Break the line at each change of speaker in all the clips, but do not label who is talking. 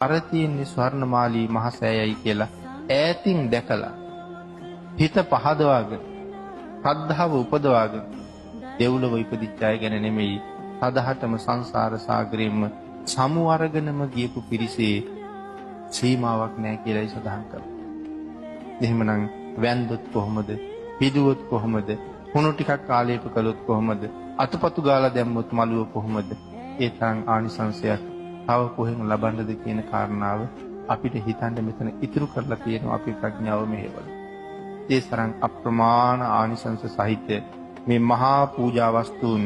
අර තියෙන්නේ ස්වර්ණමාලී මහසෑයයි කියලා ඈතින් දැකලා හිත පහදවාගෙන ශ්‍රද්ධාව උපදවාගෙන දෙව්ලොව ඉපදිච්ච අය ගැන නෙමෙයි සදහටම සංසාර සාගරෙම සමු අරගෙනම ගියපු පිරිසේ සීමාවක් නැහැ කියලායි සඳහන් කරන්නේ. එහෙමනම් වැන්දොත් කොහොමද? පිදුවොත් කොහොමද? හුණු ටිකක් ආලේප කළොත් කොහොමද? අතපතු ගාලා දැම්මොත් මළුව කොහොමද? ඒ තරම් ආනිසංසයක් තව කොහෙන් ලබන්නද කියන කාරණාව අපිට හිතන්න මෙතන ඉතුරු කරලා තියෙනවා අපේ ප්‍රඥාව මෙහෙවල. ඒ තරම් අප්‍රමාණ ආනිසංස සහිත මේ මහා පූජා වස්තුන්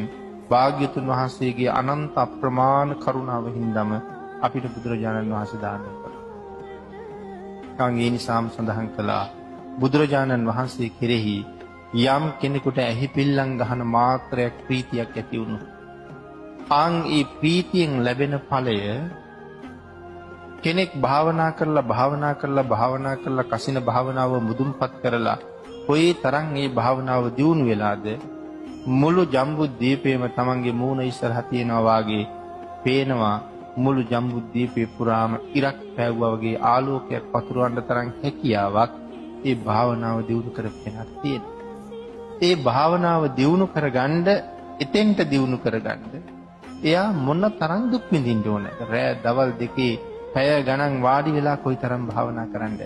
භාග්‍යතුන් වහන්සේගේ අනන්ත අප්‍රමාණ කරුණාව හින්දාම අපිට බුදුරජාණන් වහන්සේ දානය කළා. ඒ නිසාම සඳහන් කළා බුදුරජාණන් වහන්සේ කෙරෙහි යම් කෙනෙකුට ඇහි පිල්ලම් ගහන මාත්‍රයක් ප්‍රීතියක් ඇති වුණොත් ඒ ප්‍රීතියෙන් ලැබෙන ඵලය කෙනෙක් භාවනා කරලා කසින භාවනාව මුදුන්පත් කරලා කොයි තරම් මේ භාවනාව දියුණු වෙලාද මුළු ජම්බුද්වීපයම තමන්ගේ මූණ ඉස්සරහ තියනවා වාගේ පේනවා. මුළු ජම්බුද්වීපේ පුරාම ඉරක් පැවුවා වගේ ආලෝකයක් පතුරවන්න තරම් හැකියාවක් ඒ භාවනාව දියුණු කරගෙන තියෙනවා. ඒ භාවනාව දියුණු කරගන්න එතෙන්ට දියුණු කරගන්න එයා මොන තරම් දුක් විඳින්න ඕනද? රෑ දවල් දෙකේ පැය ගණන් වාඩි වෙලා කොයි තරම් භාවනා කරන්නද?